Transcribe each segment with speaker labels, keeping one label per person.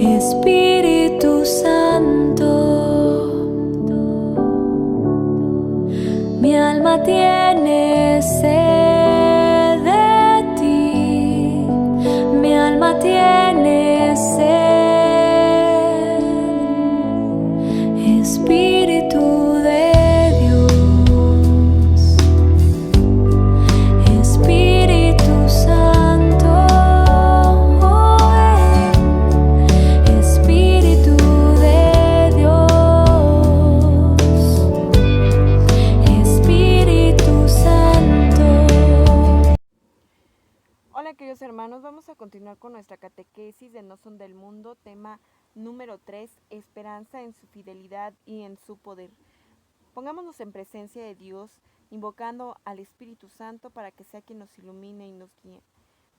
Speaker 1: Espíritu Santo, mi alma tiene sed de ti, mi alma tiene sed, Espíritu de Dios, Espíritu Santo, Espíritu de Dios, Espíritu Santo.
Speaker 2: Hola queridos hermanos, vamos a continuar con nuestra catequesis de No son del mundo, tema número 3, esperanza en su fidelidad y en su poder. Pongámonos en presencia de Dios, invocando al Espíritu Santo para que sea quien nos ilumine y nos guíe.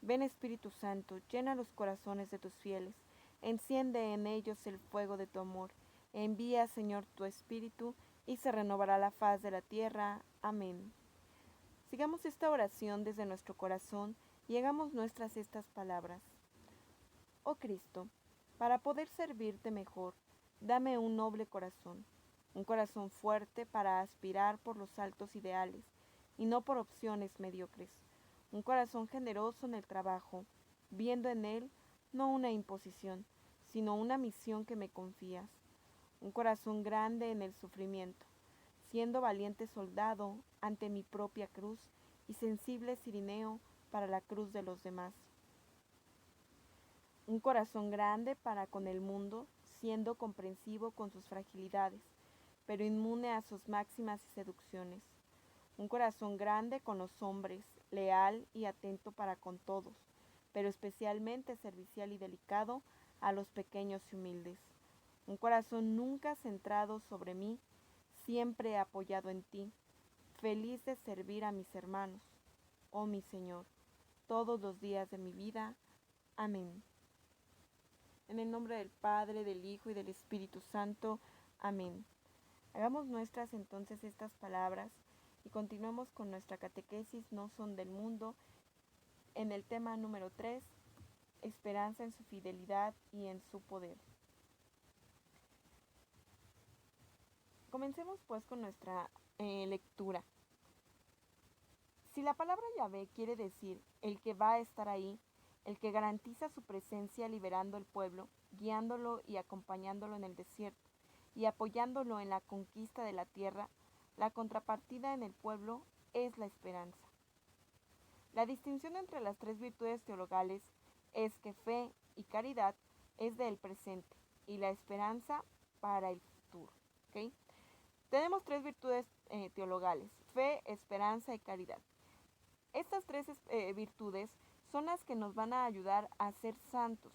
Speaker 2: Ven Espíritu Santo, llena los corazones de tus fieles, enciende en ellos el fuego de tu amor. Envía, Señor, tu Espíritu y se renovará la faz de la tierra. Amén. Sigamos esta oración desde nuestro corazón y hagamos nuestras estas palabras. Oh Cristo, para poder servirte mejor, dame un noble corazón, un corazón fuerte para aspirar por los altos ideales y no por opciones mediocres, un corazón generoso en el trabajo, viendo en él no una imposición, sino una misión que me confías, un corazón grande en el sufrimiento, siendo valiente soldado ante mi propia cruz y sensible cirineo para la cruz de los demás. Un corazón grande para con el mundo, siendo comprensivo con sus fragilidades, pero inmune a sus máximas y seducciones. Un corazón grande con los hombres, leal y atento para con todos, pero especialmente servicial y delicado a los pequeños y humildes. Un corazón nunca centrado sobre mí, siempre apoyado en ti, feliz de servir a mis hermanos, oh mi Señor, todos los días de mi vida. Amén. En el nombre del Padre, del Hijo y del Espíritu Santo. Amén. Hagamos nuestras entonces estas palabras y continuemos con nuestra catequesis No son del mundo en el tema número 3, esperanza en su fidelidad y en su poder. Comencemos pues con nuestra lectura. Si la palabra Yahvé quiere decir el que va a estar ahí, el que garantiza su presencia liberando al pueblo, guiándolo y acompañándolo en el desierto, y apoyándolo en la conquista de la tierra, la contrapartida en el pueblo es la esperanza. La distinción entre las tres virtudes teologales es que fe y caridad es del presente y la esperanza para el futuro. ¿Okay? Tenemos tres virtudes teologales: fe, esperanza y caridad. Estas tres virtudes son las que nos van a ayudar a ser santos,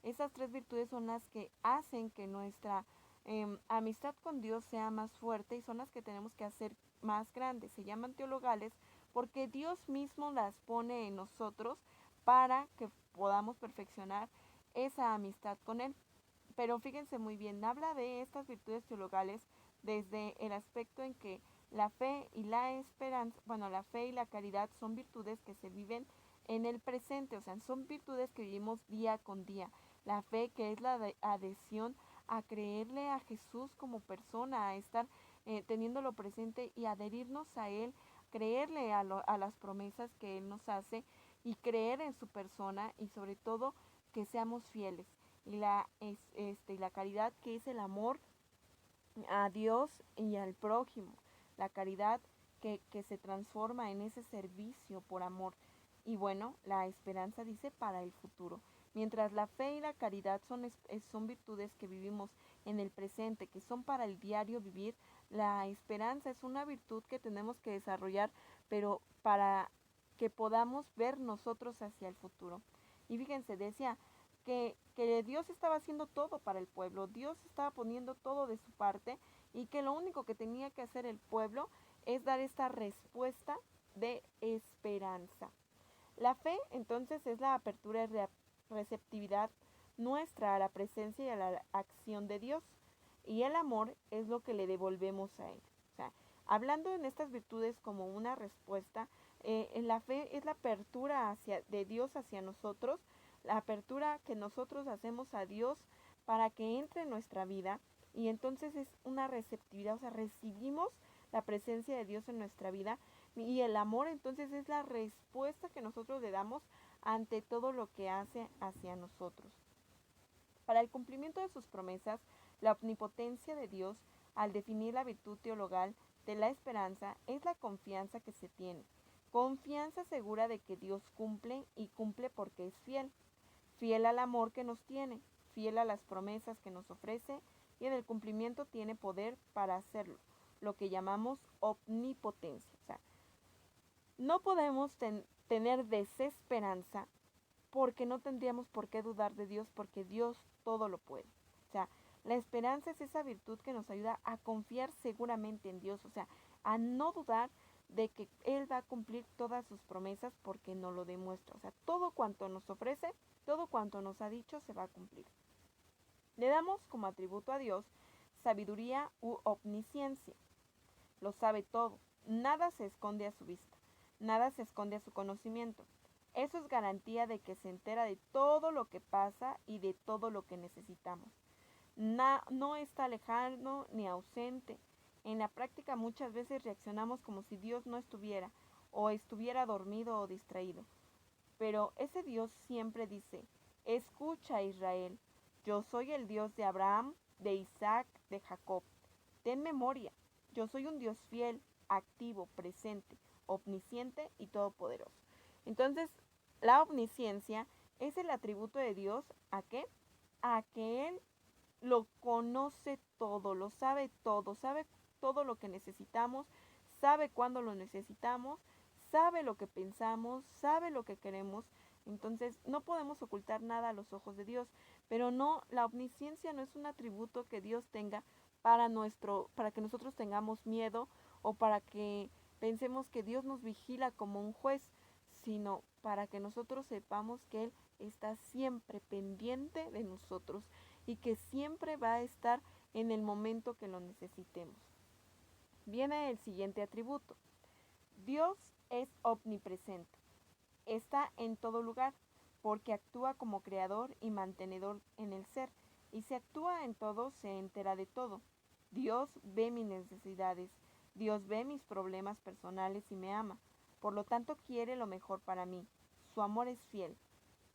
Speaker 2: esas tres virtudes son las que hacen que nuestra amistad con Dios sea más fuerte y son las que tenemos que hacer más grandes. Se llaman teologales porque Dios mismo las pone en nosotros para que podamos perfeccionar esa amistad con Él. Pero fíjense muy bien, habla de estas virtudes teologales desde el aspecto en que la fe y la esperanza, la fe y la caridad son virtudes que se viven en el presente, o sea, son virtudes que vivimos día con día. La fe, que es la adhesión a creerle a Jesús como persona, a estar teniéndolo presente y adherirnos a Él, creerle a las promesas que Él nos hace y creer en su persona y sobre todo que seamos fieles. Y la caridad, que es el amor a Dios y al prójimo. La caridad que se transforma en ese servicio por amor. Y bueno, la esperanza dice para el futuro. Mientras la fe y la caridad son virtudes que vivimos en el presente, que son para el diario vivir, la esperanza es una virtud que tenemos que desarrollar, pero para que podamos ver nosotros hacia el futuro. Y fíjense, decía que Dios estaba haciendo todo para el pueblo, Dios estaba poniendo todo de su parte y que lo único que tenía que hacer el pueblo es dar esta respuesta de esperanza. La fe entonces es la apertura y receptividad nuestra a la presencia y a la acción de Dios, y el amor es lo que le devolvemos a Él. O sea, hablando en estas virtudes como una respuesta, en la fe es la apertura de Dios hacia nosotros la apertura que nosotros hacemos a Dios para que entre en nuestra vida, y entonces es una receptividad, o sea, recibimos la presencia de Dios en nuestra vida, y el amor entonces es la respuesta que nosotros le damos ante todo lo que hace hacia nosotros. Para el cumplimiento de sus promesas, la omnipotencia de Dios, al definir la virtud teologal de la esperanza, es la confianza que se tiene. Confianza segura de que Dios cumple, y cumple porque es fiel. Fiel al amor que nos tiene, fiel a las promesas que nos ofrece, y en el cumplimiento tiene poder para hacerlo, lo que llamamos omnipotencia. O sea, no podemos tener desesperanza, porque no tendríamos por qué dudar de Dios, porque Dios todo lo puede. O sea, la esperanza es esa virtud que nos ayuda a confiar seguramente en Dios, o sea, a no dudar de que Él va a cumplir todas sus promesas, porque nos lo demuestra. O sea, todo cuanto nos ofrece, todo cuanto nos ha dicho, se va a cumplir. Le damos como atributo a Dios sabiduría u omnisciencia. Lo sabe todo, nada se esconde a su vista, nada se esconde a su conocimiento. Eso es garantía de que se entera de todo lo que pasa y de todo lo que necesitamos. No está lejano ni ausente. En la práctica muchas veces reaccionamos como si Dios no estuviera, o estuviera dormido o distraído. Pero ese Dios siempre dice: escucha, Israel, yo soy el Dios de Abraham, de Isaac, de Jacob. Ten memoria, yo soy un Dios fiel, activo, presente, omnisciente y todopoderoso. Entonces, la omnisciencia es el atributo de Dios, ¿a qué? A que Él lo conoce todo, lo sabe todo lo que necesitamos, sabe cuándo lo necesitamos, sabe lo que pensamos, sabe lo que queremos. Entonces no podemos ocultar nada a los ojos de Dios, pero no, la omnisciencia no es un atributo que Dios tenga para que nosotros tengamos miedo, o para que pensemos que Dios nos vigila como un juez, sino para que nosotros sepamos que Él está siempre pendiente de nosotros, y que siempre va a estar en el momento que lo necesitemos. Viene el siguiente atributo. Dios es omnipresente. Está en todo lugar, porque actúa como creador y mantenedor en el ser, y si actúa en todo, se entera de todo. Dios ve mis necesidades, Dios ve mis problemas personales y me ama. Por lo tanto, quiere lo mejor para mí. Su amor es fiel.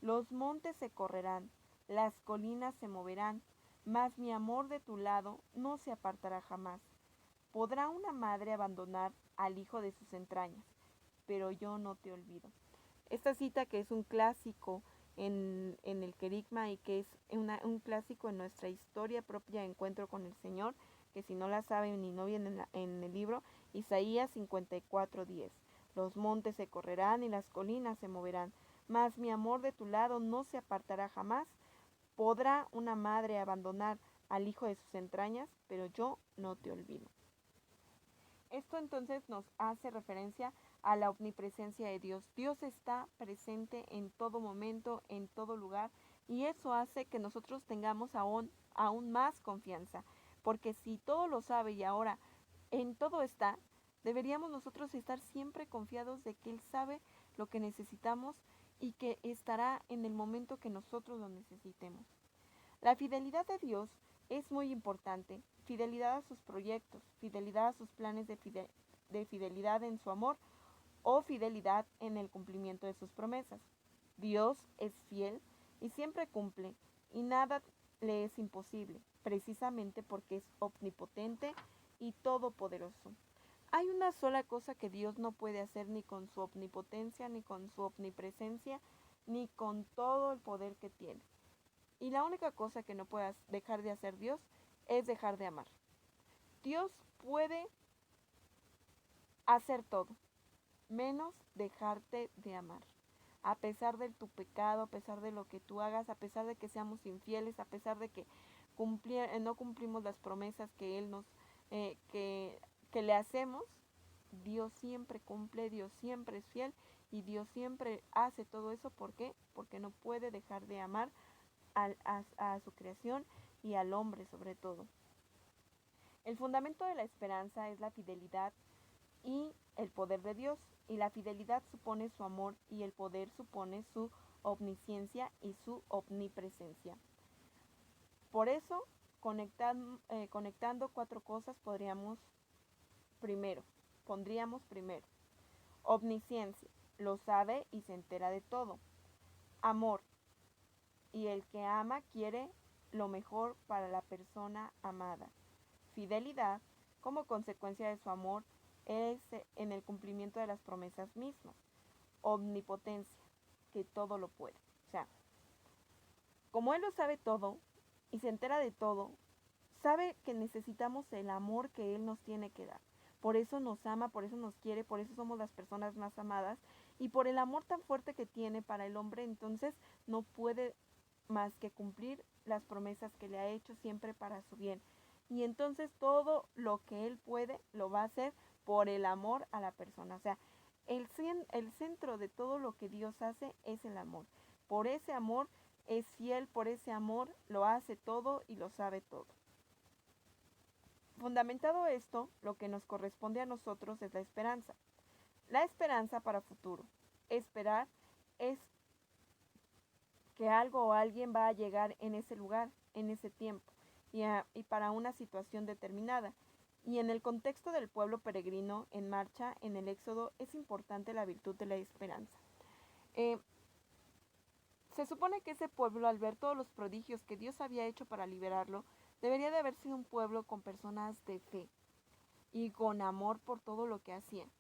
Speaker 2: Los montes se correrán, las colinas se moverán, mas mi amor de tu lado no se apartará jamás. Podrá una madre abandonar al hijo de sus entrañas, pero yo no te olvido. Esta cita, que es un clásico en el querigma, y que es un clásico en nuestra historia propia de encuentro con el Señor, que si no la saben y no viene en el libro, Isaías 54:10. Los montes se correrán y las colinas se moverán, mas mi amor de tu lado no se apartará jamás. Podrá una madre abandonar al hijo de sus entrañas, pero yo no te olvido. Esto entonces nos hace referencia a la omnipresencia de Dios. Dios está presente en todo momento, en todo lugar, y eso hace que nosotros tengamos aún más confianza, porque si todo lo sabe y ahora en todo está, deberíamos nosotros estar siempre confiados de que Él sabe lo que necesitamos, y que estará en el momento que nosotros lo necesitemos. La fidelidad de Dios es muy importante. Fidelidad a sus proyectos, fidelidad a sus planes de fidelidad en su amor, o fidelidad en el cumplimiento de sus promesas. Dios es fiel y siempre cumple, y nada le es imposible, precisamente porque es omnipotente y todopoderoso. Hay una sola cosa que Dios no puede hacer, ni con su omnipotencia, ni con su omnipresencia, ni con todo el poder que tiene. Y la única cosa que no puede dejar de hacer Dios es dejar de amar. Dios puede hacer todo, menos dejarte de amar. A pesar de tu pecado, a pesar de lo que tú hagas, a pesar de que seamos infieles, a pesar de que no cumplimos las promesas que Él que le hacemos, Dios siempre cumple, Dios siempre es fiel, y Dios siempre hace todo eso. ¿Por qué? Porque no puede dejar de amar a su creación y al hombre sobre todo. El fundamento de la esperanza es la fidelidad y el poder de Dios, y la fidelidad supone su amor y el poder supone su omnisciencia y su omnipresencia. Por eso, conectando cuatro cosas, pondríamos primero. Omnisciencia, lo sabe y se entera de todo. Amor, y el que ama quiere lo mejor para la persona amada. Fidelidad, como consecuencia de su amor, es en el cumplimiento de las promesas mismas. Omnipotencia, que todo lo puede. O sea, como Él lo sabe todo y se entera de todo, sabe que necesitamos el amor que Él nos tiene que dar. Por eso nos ama, por eso nos quiere, por eso somos las personas más amadas. Y por el amor tan fuerte que tiene para el hombre, entonces no puede más que cumplir las promesas que le ha hecho siempre para su bien. Y entonces todo lo que Él puede lo va a hacer por el amor a la persona. O sea, el centro de todo lo que Dios hace es el amor. Por ese amor es fiel, por ese amor lo hace todo y lo sabe todo. Fundamentado esto, lo que nos corresponde a nosotros es la esperanza. La esperanza para futuro. Esperar es que algo o alguien va a llegar en ese lugar, en ese tiempo, y para una situación determinada. Y en el contexto del pueblo peregrino en marcha en el Éxodo es importante la virtud de la esperanza. Se supone que ese pueblo, al ver todos los prodigios que Dios había hecho para liberarlo, debería de haber sido un pueblo con personas de fe y con amor por todo lo que hacían.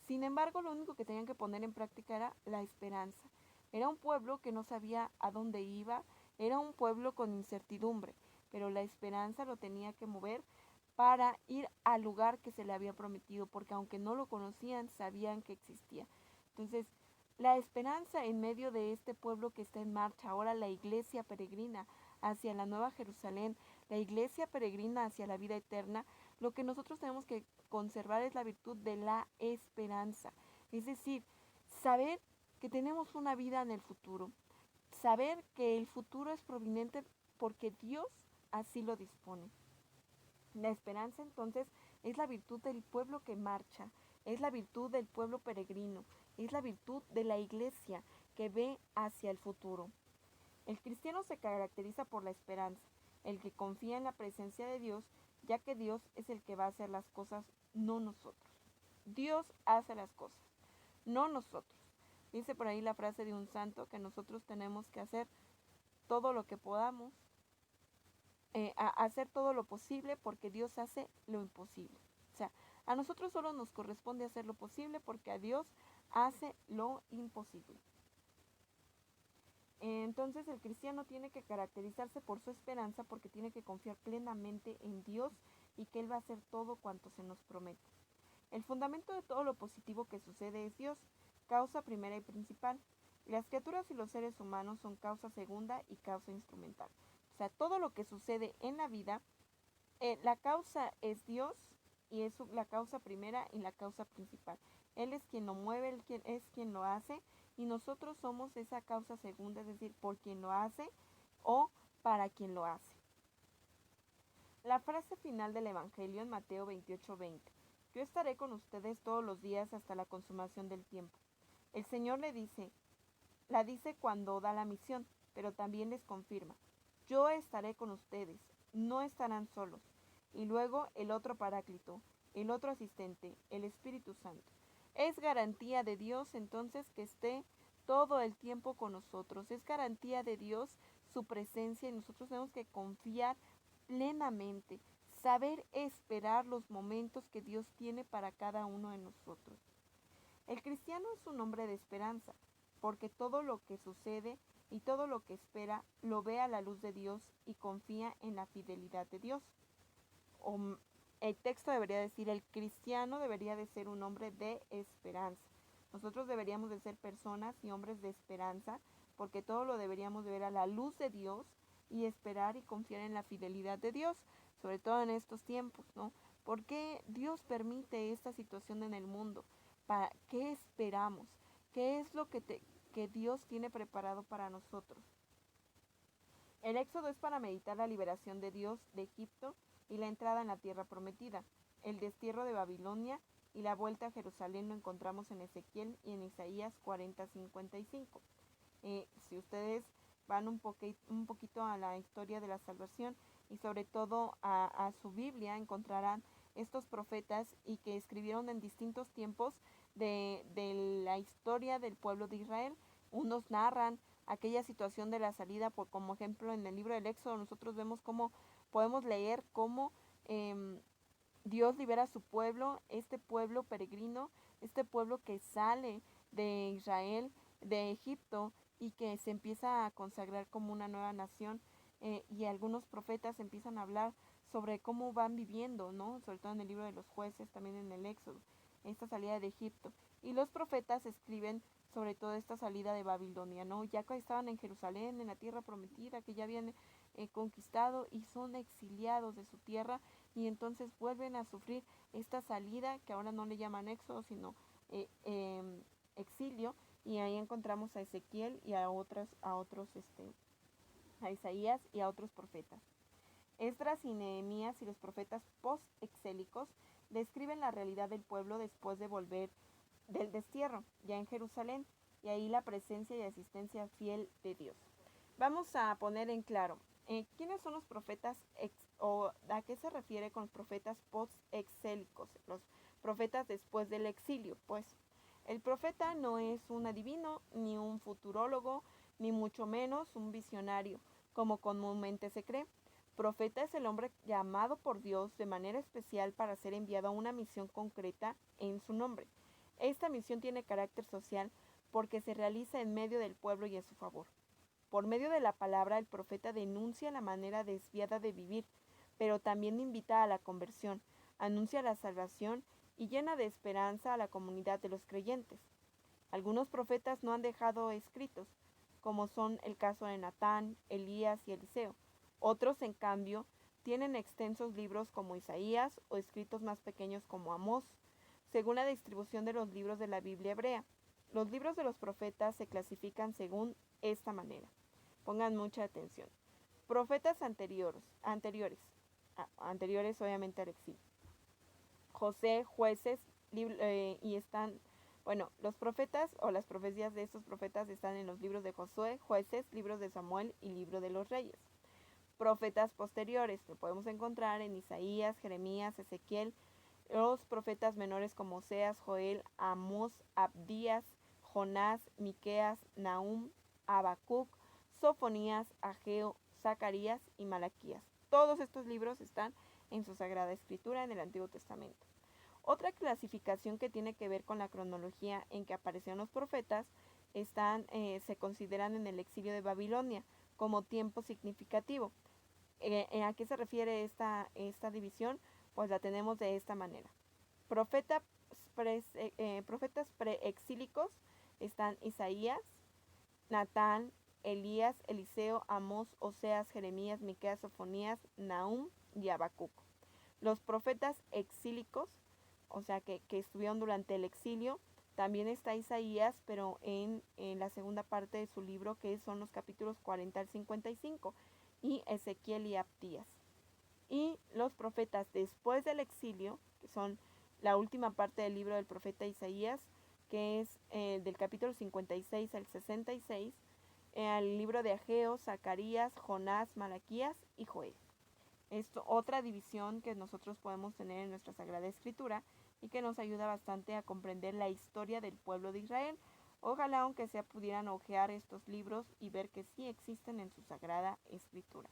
Speaker 2: Sin embargo, lo único que tenían que poner en práctica era la esperanza. Era un pueblo que no sabía a dónde iba, era un pueblo con incertidumbre, pero la esperanza lo tenía que mover para ir al lugar que se le había prometido, porque aunque no lo conocían, sabían que existía. Entonces, la esperanza en medio de este pueblo que está en marcha, ahora la iglesia peregrina hacia la Nueva Jerusalén, la iglesia peregrina hacia la vida eterna, lo que nosotros tenemos que conservar es la virtud de la esperanza. Es decir, saber que tenemos una vida en el futuro, saber que el futuro es proveniente porque Dios así lo dispone. La esperanza entonces es la virtud del pueblo que marcha, es la virtud del pueblo peregrino, es la virtud de la iglesia que ve hacia el futuro. El cristiano se caracteriza por la esperanza, el que confía en la presencia de Dios, ya que Dios es el que va a hacer las cosas, no nosotros. Dios hace las cosas, no nosotros. Dice por ahí la frase de un santo que nosotros tenemos que hacer todo lo que podamos, hacer todo lo posible porque Dios hace lo imposible. O sea, a nosotros solo nos corresponde hacer lo posible porque a Dios hace lo imposible. Entonces el cristiano tiene que caracterizarse por su esperanza porque tiene que confiar plenamente en Dios y que Él va a hacer todo cuanto se nos promete. El fundamento de todo lo positivo que sucede es Dios, causa primera y principal. Las criaturas y los seres humanos son causa segunda y causa instrumental. O sea, todo lo que sucede en la vida, la causa es Dios y es la causa primera y la causa principal. Él es quien lo mueve, Él es quien lo hace y nosotros somos esa causa segunda, es decir, por quien lo hace o para quien lo hace. La frase final del Evangelio en Mateo 28:20. Yo estaré con ustedes todos los días hasta la consumación del tiempo. El Señor la dice cuando da la misión, pero también les confirma. Yo estaré con ustedes, no estarán solos. Y luego el otro Paráclito, el otro asistente, el Espíritu Santo. Es garantía de Dios entonces que esté todo el tiempo con nosotros. Es garantía de Dios su presencia y nosotros tenemos que confiar plenamente, saber esperar los momentos que Dios tiene para cada uno de nosotros. El cristiano es un hombre de esperanza, porque todo lo que sucede y todo lo que espera lo ve a la luz de Dios y confía en la fidelidad de Dios. El texto debería decir, el cristiano debería de ser un hombre de esperanza. Nosotros deberíamos de ser personas y hombres de esperanza, porque todo lo deberíamos de ver a la luz de Dios y esperar y confiar en la fidelidad de Dios, sobre todo en estos tiempos, ¿no? ¿Por qué Dios permite esta situación en el mundo? ¿Para qué esperamos? ¿Qué es lo que Dios tiene preparado para nosotros? El éxodo es para meditar la liberación de Dios de Egipto y la entrada en la tierra prometida. El destierro de Babilonia y la vuelta a Jerusalén lo encontramos en Ezequiel y en Isaías 40:55. Si ustedes van un poquito a la historia de la salvación y sobre todo a su Biblia, encontrarán estos profetas y que escribieron en distintos tiempos de la historia del pueblo de Israel. Unos narran aquella situación de la salida, por, como ejemplo en el libro del Éxodo nosotros vemos cómo podemos leer cómo Dios libera a su pueblo, este pueblo peregrino, este pueblo que sale de Israel, de Egipto, y que se empieza a consagrar como una nueva nación, y algunos profetas empiezan a hablar sobre cómo van viviendo, ¿no? Sobre todo en el libro de los jueces, también en el Éxodo, esta salida de Egipto. Y los profetas escriben sobre todo esta salida de Babilonia, ¿no? Ya que estaban en Jerusalén, en la tierra prometida, que ya habían conquistado y son exiliados de su tierra y entonces vuelven a sufrir esta salida que ahora no le llaman éxodo sino exilio, y ahí encontramos a Ezequiel y a a Isaías y a otros profetas. Esdras y Nehemías y los profetas post-exélicos describen la realidad del pueblo después de volver del destierro, ya en Jerusalén, y ahí la presencia y asistencia fiel de Dios. Vamos a poner en claro, ¿quiénes son los profetas o a qué se refiere con los profetas post-exélicos? Los profetas después del exilio, pues. El profeta no es un adivino, ni un futurólogo, ni mucho menos un visionario, como comúnmente se cree. Profeta es el hombre llamado por Dios de manera especial para ser enviado a una misión concreta en su nombre. Esta misión tiene carácter social porque se realiza en medio del pueblo y a su favor. Por medio de la palabra, el profeta denuncia la manera desviada de vivir, pero también invita a la conversión, anuncia la salvación y llena de esperanza a la comunidad de los creyentes. Algunos profetas no han dejado escritos, como son el caso de Natán, Elías y Eliseo. Otros, en cambio, tienen extensos libros como Isaías o escritos más pequeños como Amós, según la distribución de los libros de la Biblia hebrea. Los libros de los profetas se clasifican según esta manera. Pongan mucha atención. Profetas anteriores obviamente al exilio. José, jueces, y están, bueno, los profetas o las profecías de estos profetas están en los libros de Josué, jueces, libros de Samuel y libro de los reyes. Profetas posteriores, lo podemos encontrar en Isaías, Jeremías, Ezequiel, los profetas menores como Oseas, Joel, Amós, Abdías, Jonás, Miqueas, Nahum, Habacuc, Sofonías, Ageo, Zacarías y Malaquías. Todos estos libros están en su Sagrada Escritura en el Antiguo Testamento. Otra clasificación que tiene que ver con la cronología en que aparecieron los profetas se consideran en el exilio de Babilonia como tiempo significativo. ¿A qué se refiere esta división? Pues la tenemos de esta manera. Profetas preexílicos están Isaías, Natán, Elías, Eliseo, Amós, Oseas, Jeremías, Miqueas, Sofonías, Nahum y Habacuc. Los profetas exílicos, o sea que estuvieron durante el exilio, también está Isaías, pero en la segunda parte de su libro, que son los capítulos 40 al 55, y Ezequiel y Abdías. Y los profetas después del exilio, que son la última parte del libro del profeta Isaías, que es del capítulo 56 al 66, el libro de Ageo, Zacarías, Jonás, Malaquías y Joel. Esto, otra división que nosotros podemos tener en nuestra Sagrada Escritura y que nos ayuda bastante a comprender la historia del pueblo de Israel. Ojalá aunque sea pudieran hojear estos libros y ver que sí existen en su Sagrada Escritura.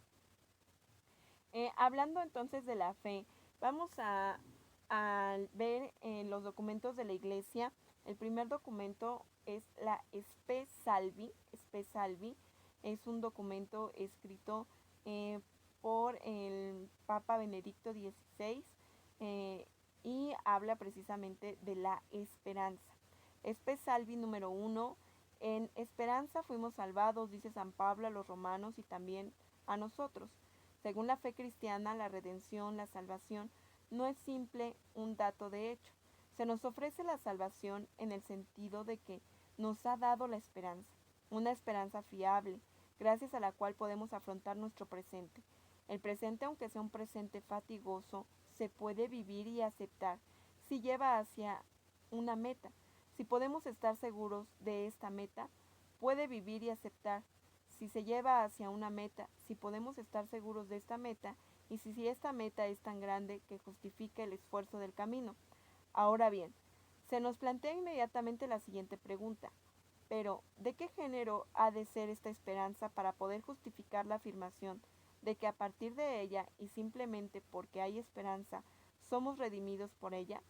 Speaker 2: Hablando entonces de la fe, vamos a ver los documentos de la Iglesia. El primer documento es la Spe Salvi. Spe Salvi es un documento escrito por el Papa Benedicto XVI y habla precisamente de la esperanza. Spe Salvi número 1. En esperanza fuimos salvados, dice San Pablo a los romanos y también a nosotros. Según la fe cristiana, la redención, la salvación, no es simple un dato de hecho. Se nos ofrece la salvación en el sentido de que nos ha dado la esperanza, una esperanza fiable, gracias a la cual podemos afrontar nuestro presente. El presente, aunque sea un presente fatigoso, se puede vivir y aceptar si lleva hacia una meta. Si podemos estar seguros de esta meta, puede vivir y aceptar, si se lleva hacia una meta, si podemos estar seguros de esta meta y si esta meta es tan grande que justifica el esfuerzo del camino. Ahora bien, se nos plantea inmediatamente la siguiente pregunta. Pero, ¿de qué género ha de ser esta esperanza para poder justificar la afirmación de que a partir de ella y simplemente porque hay esperanza somos redimidos por ella?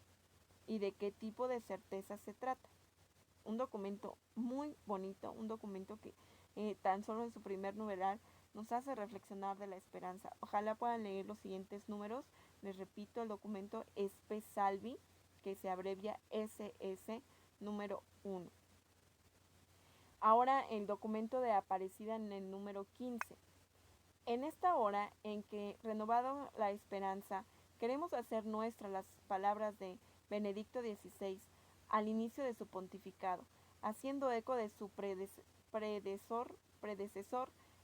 Speaker 2: ¿Y de qué tipo de certeza se trata? Un documento muy bonito, un documento que tan solo en su primer numeral nos hace reflexionar de la esperanza. Ojalá puedan leer los siguientes números. Les repito, el documento Spe Salvi, que se abrevia SS número 1. Ahora el documento de Aparecida en el número 15. En esta hora en que, renovado la esperanza, queremos hacer nuestras las palabras de Benedicto XVI al inicio de su pontificado, haciendo eco de su predecesor,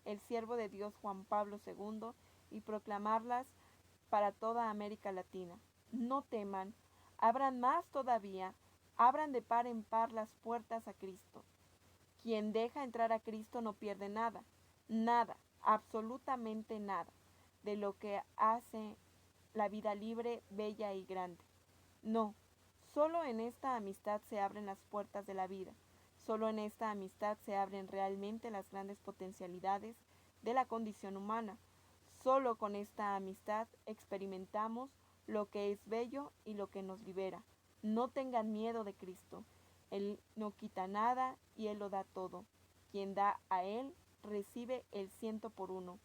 Speaker 2: el siervo de Dios Juan Pablo II, y proclamarlas para toda América Latina. No teman, abran más todavía, abran de par en par las puertas a Cristo. Quien deja entrar a Cristo no pierde nada, nada, absolutamente nada, de lo que hace la vida libre, bella y grande. No, solo en esta amistad se abren las puertas de la vida, solo en esta amistad se abren realmente las grandes potencialidades de la condición humana, solo con esta amistad experimentamos lo que es bello y lo que nos libera. No tengan miedo de Cristo. Él no quita nada y Él lo da todo. Quien da a Él recibe el 100 por 1.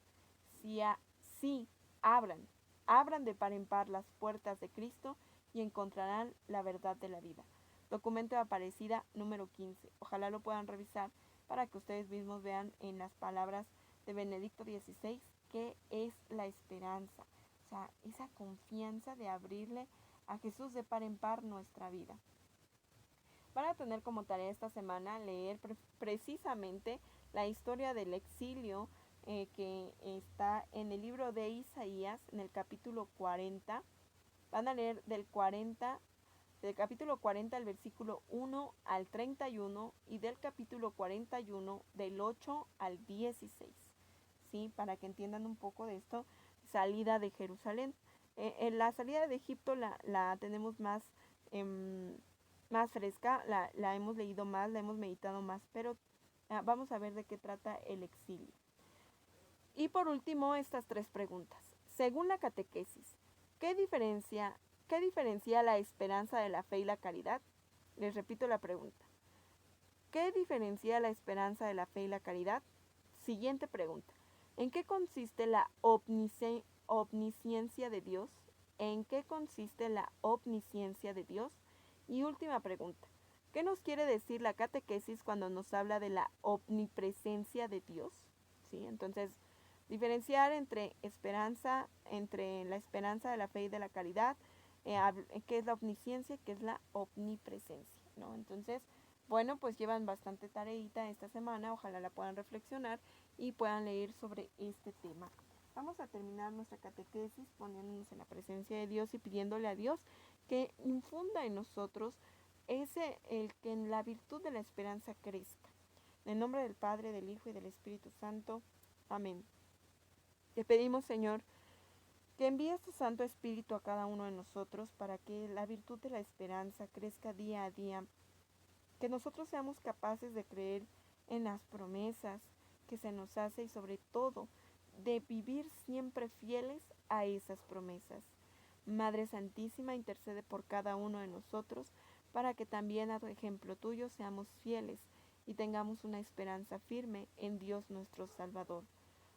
Speaker 2: Sí, abran de par en par las puertas de Cristo y encontrarán la verdad de la vida. Documento de Aparecida número 15. Ojalá lo puedan revisar para que ustedes mismos vean en las palabras de Benedicto XVI qué es la esperanza. O sea, esa confianza de abrirle a Jesús de par en par nuestra vida. Van a tener como tarea esta semana leer precisamente la historia del exilio que está en el libro de Isaías, en el capítulo 40. Van a leer del capítulo 40 al versículo 1 al 31 y del capítulo 41 del 8 al 16. ¿Sí? Para que entiendan un poco de esto, salida de Jerusalén. En la salida de Egipto la tenemos más fresca, la hemos leído más, la hemos meditado más, pero vamos a ver de qué trata el exilio. Y por último, estas 3 preguntas. Según la catequesis, ¿qué diferencia la esperanza de la fe y la caridad? Les repito la pregunta. ¿Qué diferencia la esperanza de la fe y la caridad? Siguiente pregunta. ¿En qué consiste la omnisciencia de Dios? ¿En qué consiste la omnisciencia de Dios? Y última pregunta. ¿Qué nos quiere decir la catequesis cuando nos habla de la omnipresencia de Dios? ¿Sí? Entonces, diferenciar entre la esperanza de la fe y de la caridad, qué es la omnisciencia y qué es la omnipresencia, ¿no? Entonces, bueno, pues llevan bastante tareita esta semana, ojalá la puedan reflexionar y puedan leer sobre este tema. Vamos a terminar nuestra catequesis poniéndonos en la presencia de Dios y pidiéndole a Dios que infunda en nosotros el que en la virtud de la esperanza crezca. En el nombre del Padre, del Hijo y del Espíritu Santo. Amén. Te pedimos, Señor, que envíes tu Santo Espíritu a cada uno de nosotros para que la virtud de la esperanza crezca día a día, que nosotros seamos capaces de creer en las promesas que se nos hace y sobre todo de vivir siempre fieles a esas promesas. Madre Santísima, intercede por cada uno de nosotros para que también a tu ejemplo tuyo seamos fieles y tengamos una esperanza firme en Dios nuestro Salvador.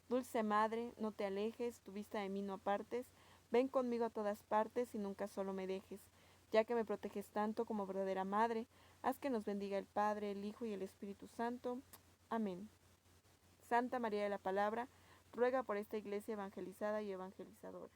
Speaker 2: Dulce Madre, no te alejes, tu vista de mí no apartes, ven conmigo a todas partes y nunca solo me dejes. Ya que me proteges tanto como verdadera Madre, haz que nos bendiga el Padre, el Hijo y el Espíritu Santo. Amén. Santa María de la Palabra, ruega por esta iglesia evangelizada y evangelizadora.